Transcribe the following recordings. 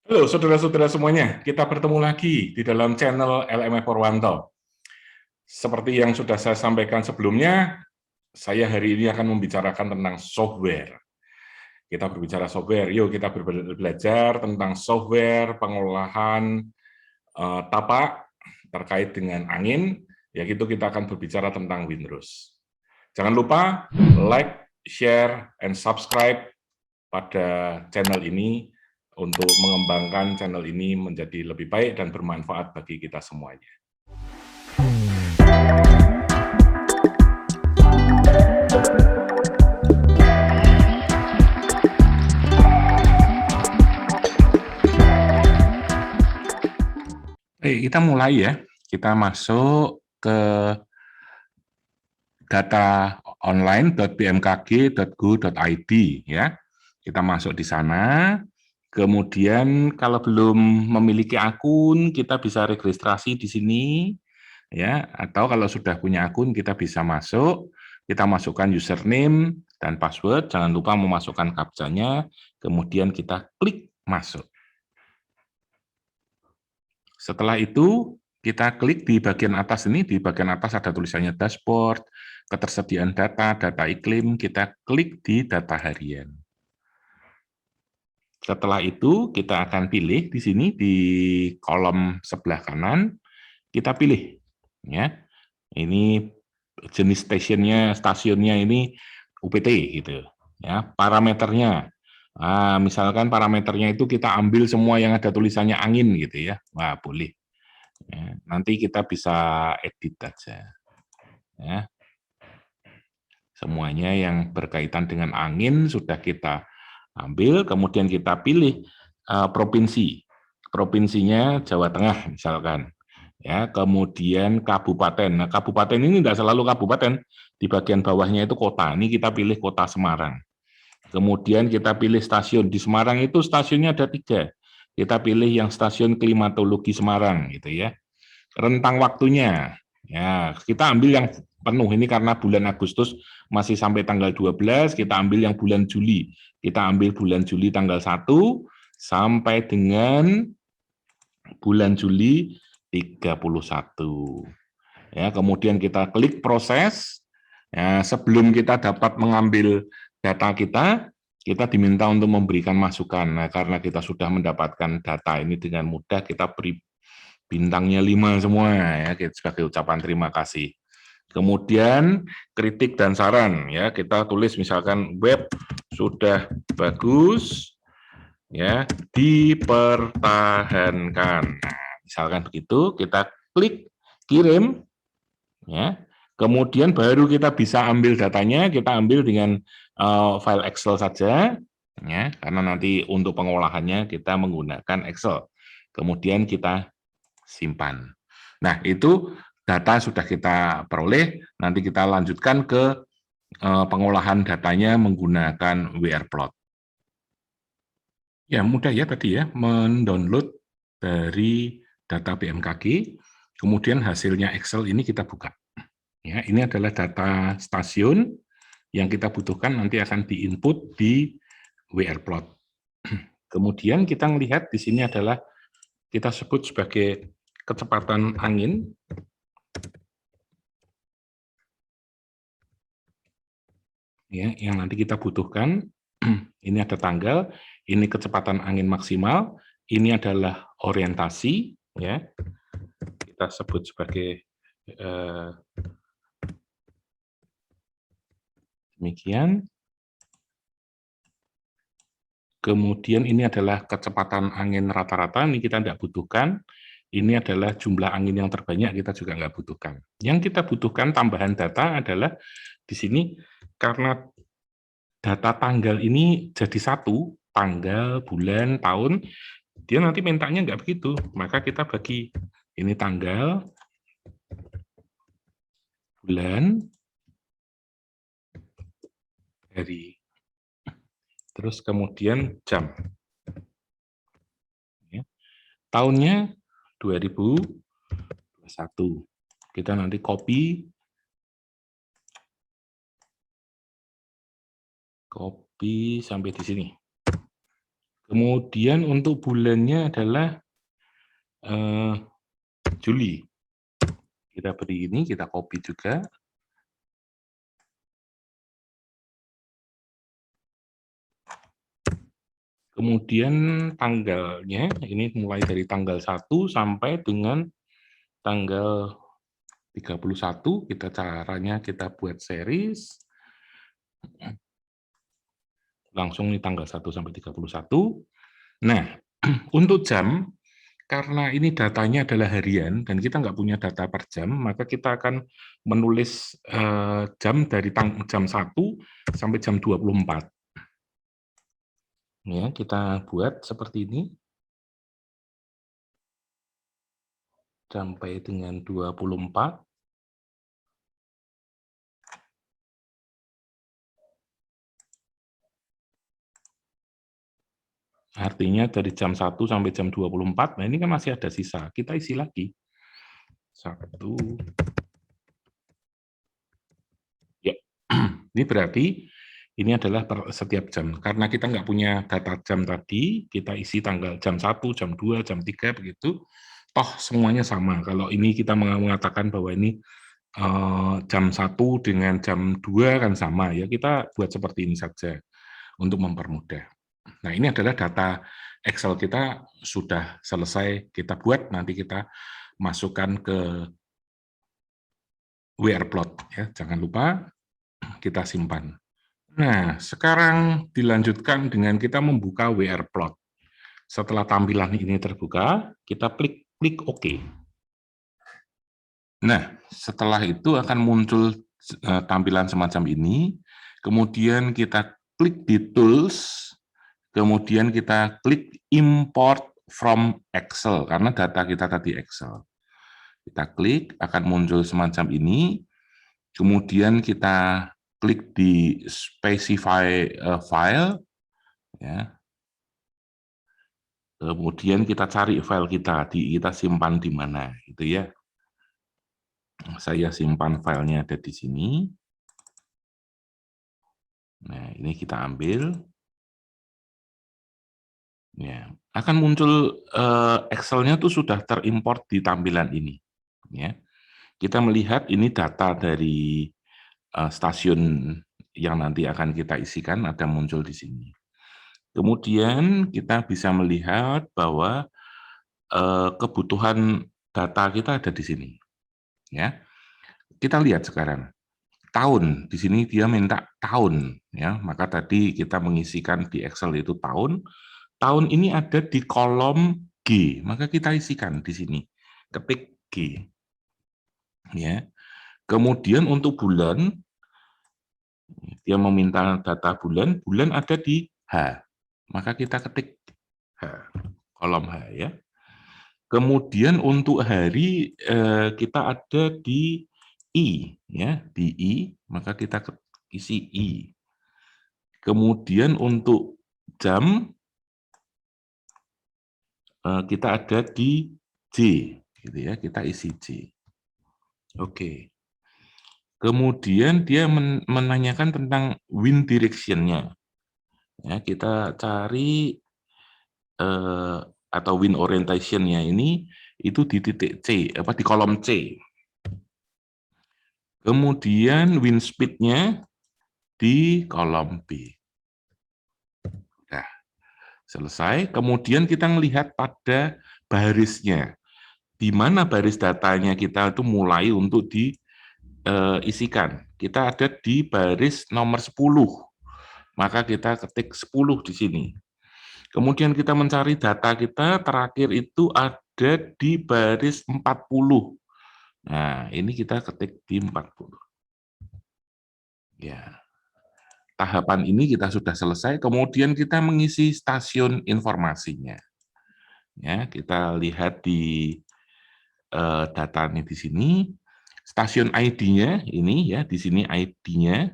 Halo saudara-saudara semuanya, kita bertemu lagi di dalam channel LMF Purwanto. Seperti yang sudah saya sampaikan sebelumnya, saya hari ini akan membicarakan tentang software. Kita berbicara software, yuk kita belajar tentang software pengolahan tapak terkait dengan angin, yaitu kita akan berbicara tentang Windrose. Jangan lupa like, share, and subscribe pada channel ini untuk mengembangkan channel ini menjadi lebih baik dan bermanfaat bagi kita semuanya. Kita mulai ya. Kita masuk ke data online.bmkg.go.id ya. Kita masuk di sana. Kemudian kalau belum memiliki akun, kita bisa registrasi di sini ya, atau kalau sudah punya akun kita bisa masuk, kita masukkan username dan password, jangan lupa memasukkan captcha-nya, kemudian kita klik masuk. Setelah itu kita klik di bagian atas ini, di bagian atas ada tulisannya dashboard, ketersediaan data, data iklim, kita klik di data harian. Setelah itu kita akan pilih di sini di kolom sebelah kanan, kita pilih ya. Ini jenis stasiunnya ini UPT gitu ya. Parameternya. Nah, misalkan parameternya itu kita ambil semua yang ada tulisannya angin gitu ya. Wah, boleh. Ya, nanti kita bisa edit aja. Ya. Semuanya yang berkaitan dengan angin sudah kita ambil, kemudian kita pilih provinsi. Provinsinya Jawa Tengah misalkan. Ya, kemudian kabupaten. Nah, kabupaten ini tidak selalu kabupaten. Di bagian bawahnya itu kota. Ini kita pilih kota Semarang. Kemudian kita pilih stasiun. Di Semarang itu stasiunnya ada 3. Kita pilih yang stasiun klimatologi Semarang gitu ya. Rentang waktunya. Ya, kita ambil yang penuh ini karena bulan Agustus masih sampai tanggal 12, kita ambil yang bulan Juli. Kita ambil bulan Juli tanggal 1 sampai dengan bulan Juli 31. Ya, kemudian kita klik proses. Ya, sebelum kita dapat mengambil data kita diminta untuk memberikan masukan. Nah, karena kita sudah mendapatkan data ini dengan mudah, kita beri bintangnya 5 semua ya sebagai ucapan terima kasih. Kemudian kritik dan saran ya, kita tulis misalkan web sudah bagus ya, dipertahankan. Nah, misalkan begitu, kita klik kirim ya. Kemudian baru kita bisa ambil datanya, kita ambil dengan file Excel saja ya, karena nanti untuk pengolahannya kita menggunakan Excel. Kemudian kita simpan. Nah, itu data sudah kita peroleh, nanti kita lanjutkan ke pengolahan datanya menggunakan WRplot. Ya, mudah ya tadi ya, mendownload dari data BMKG, kemudian hasilnya Excel ini kita buka. Ya, ini adalah data stasiun yang kita butuhkan nanti akan diinput di WRplot. Kemudian kita melihat di sini adalah kita sebut sebagai kecepatan angin. Ya, yang nanti kita butuhkan. Ini ada tanggal, ini kecepatan angin maksimal, ini adalah orientasi, ya. Kita sebut sebagai demikian. Kemudian ini adalah kecepatan angin rata-rata, ini kita tidak butuhkan. Ini adalah jumlah angin yang terbanyak, kita juga nggak butuhkan. Yang kita butuhkan tambahan data adalah di sini, karena data tanggal ini jadi satu, tanggal, bulan, tahun, dia nanti mintanya nggak begitu. Maka kita bagi, ini tanggal, bulan, hari. Terus kemudian jam. Ya. Tahunnya 2021. Kita nanti copy sampai di sini. Kemudian untuk bulannya adalah Juli. Kita beri ini, kita copy juga. Kemudian tanggalnya, ini mulai dari tanggal 1 sampai dengan tanggal 31, caranya kita buat series. Langsung nih tanggal 1 sampai 31. Nah, untuk jam, karena ini datanya adalah harian dan kita nggak punya data per jam, maka kita akan menulis jam dari jam 1 sampai jam 24. Ya, kita buat seperti ini. Sampai dengan 24. Artinya dari jam 1 sampai jam 24, nah ini kan masih ada sisa. Kita isi lagi. 1. Ya, ini berarti ini adalah setiap jam. Karena kita nggak punya data jam tadi, kita isi tanggal jam 1, jam 2, jam 3, begitu. Toh semuanya sama. Kalau ini kita mengatakan bahwa ini jam 1 dengan jam 2 kan sama, ya kita buat seperti ini saja untuk mempermudah. Nah, ini adalah data Excel kita sudah selesai kita buat, nanti kita masukkan ke WRplot. Ya. Jangan lupa kita simpan. Nah, sekarang dilanjutkan dengan kita membuka WRplot. Setelah tampilan ini terbuka, kita klik OK. Nah, setelah itu akan muncul tampilan semacam ini, kemudian kita klik di Tools, kemudian kita klik Import from Excel, karena data kita tadi Excel. Kita klik, akan muncul semacam ini, kemudian kita klik di Specify File, ya. Kemudian kita cari file kita simpan di mana, gitu ya. Saya simpan filenya ada di sini. Nah, ini kita ambil. Ya, akan muncul Excel-nya tuh sudah terimport di tampilan ini. Ya, kita melihat ini data dari stasiun yang nanti akan kita isikan ada muncul di sini. Kemudian kita bisa melihat bahwa kebutuhan data kita ada di sini. Ya, kita lihat sekarang. Tahun, di sini dia minta tahun, ya. Maka tadi kita mengisikan di Excel itu tahun. Tahun ini ada di kolom G, maka kita isikan di sini. Ketik G. Ya. Kemudian untuk bulan, dia meminta data bulan, bulan ada di H. Maka kita ketik H, kolom H ya. Kemudian untuk hari kita ada di I, ya, di I, maka kita isi I. Kemudian untuk jam kita ada di J, gitu ya, kita isi J. Oke. Kemudian dia menanyakan tentang wind direction-nya. Ya, kita cari atau wind orientation-nya ini itu di titik C, di kolom C. Kemudian wind speed-nya di kolom B. Nah, selesai. Kemudian kita melihat pada barisnya. Di mana baris datanya kita itu mulai untuk diisikan. Kita ada di baris nomor 10. Maka kita ketik 10 di sini. Kemudian kita mencari data kita, terakhir itu ada di baris 40. Nah, ini kita ketik di 40. Ya. Tahapan ini kita sudah selesai, kemudian kita mengisi stasiun informasinya. Ya, kita lihat di datanya di sini, stasiun ID-nya ini ya, di sini ID-nya.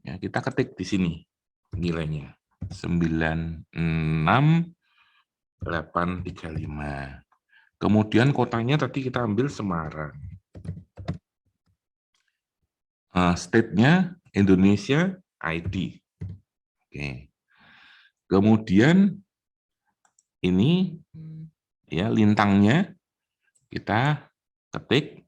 Ya, kita ketik di sini nilainya 96835. Kemudian kotanya tadi kita ambil Semarang. State-nya Indonesia ID. Oke. Kemudian ini ya lintangnya kita ketik.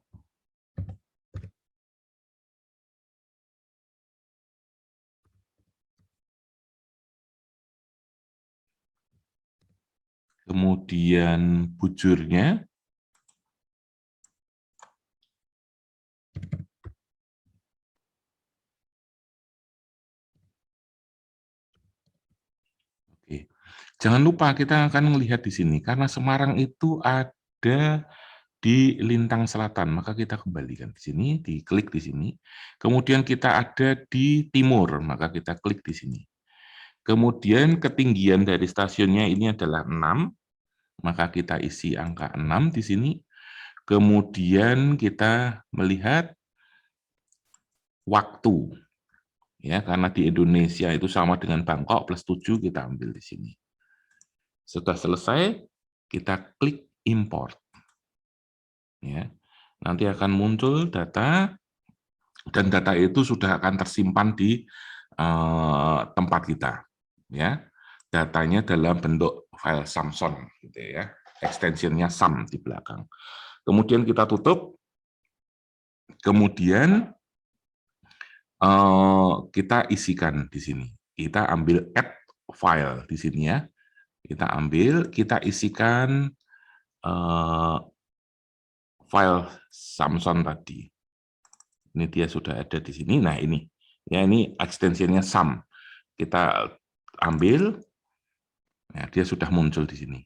Kemudian bujurnya. Oke. Jangan lupa kita akan melihat di sini, karena Semarang itu ada di lintang selatan, maka kita kembalikan di sini, diklik di sini. Kemudian kita ada di timur, maka kita klik di sini. Kemudian ketinggian dari stasiunnya ini adalah 6, maka kita isi angka 6 di sini. Kemudian kita melihat waktu. Ya, karena di Indonesia itu sama dengan Bangkok plus 7, kita ambil di sini. Setelah selesai, kita klik import. Ya, nanti akan muncul data, dan data itu sudah akan tersimpan di tempat kita. Ya, datanya dalam bentuk file Samson, gitu ya, ekstensinya SAM di belakang. Kemudian kita tutup, kemudian kita isikan di sini. Kita ambil add file di sini ya. Kita ambil, kita isikan file Samson tadi. Ini dia sudah ada di sini. Nah ini, ya ini ekstensinya SAM. Kita ambil, nah dia sudah muncul di sini.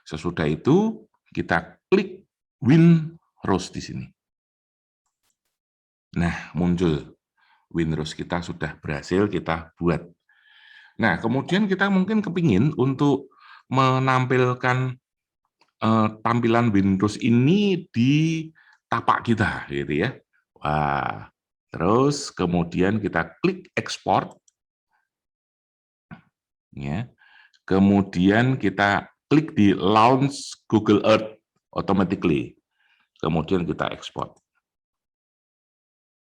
Sesudah itu kita klik WinROS di sini. Nah muncul WinROS kita sudah berhasil kita buat. Nah kemudian kita mungkin kepingin untuk menampilkan tampilan Windows ini di tapak kita, gitu ya. Wah, terus kemudian kita klik ekspor, ya. Kemudian kita klik di Launch Google Earth automatically. Kemudian kita ekspor.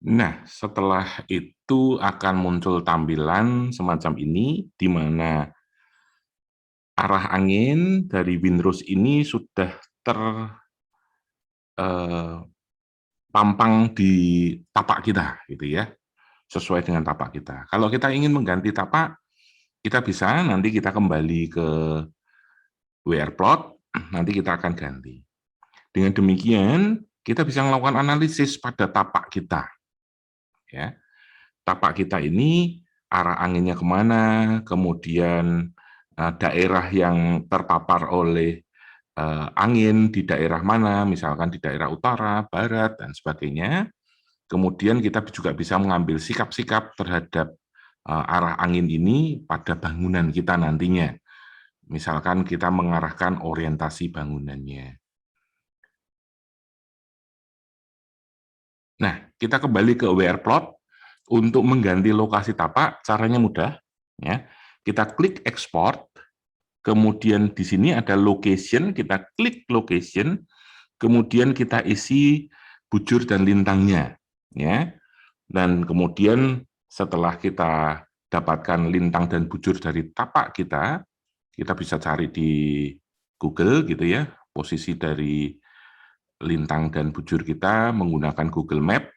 Nah, setelah itu akan muncul tampilan semacam ini, di mana arah angin dari WinROS ini sudah terpampang di tapak kita, gitu ya, sesuai dengan tapak kita. Kalau kita ingin mengganti tapak, kita bisa nanti kita kembali ke WRplot, nanti kita akan ganti. Dengan demikian, kita bisa melakukan analisis pada tapak kita. Ya, tapak kita ini arah anginnya kemana, kemudian daerah yang terpapar oleh angin di daerah mana, misalkan di daerah utara, barat, dan sebagainya. Kemudian kita juga bisa mengambil sikap-sikap terhadap arah angin ini pada bangunan kita nantinya. Misalkan kita mengarahkan orientasi bangunannya. Nah, kita kembali ke WRplot. Untuk mengganti lokasi tapak, caranya mudah. Ya. Kita klik export, kemudian di sini ada location, kita klik location, kemudian kita isi bujur dan lintangnya. Ya. Dan kemudian setelah kita dapatkan lintang dan bujur dari tapak kita bisa cari di Google gitu ya, posisi dari lintang dan bujur kita menggunakan Google Map,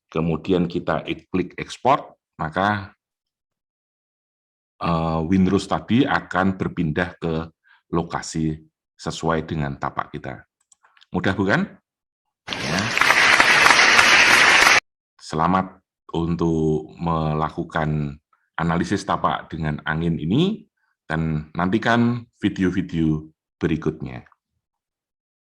kemudian kita klik ekspor, maka WinROS tadi akan berpindah ke lokasi sesuai dengan tapak kita. Mudah bukan? Ya. Selamat untuk melakukan analisis tapak dengan angin ini, dan nantikan video-video berikutnya.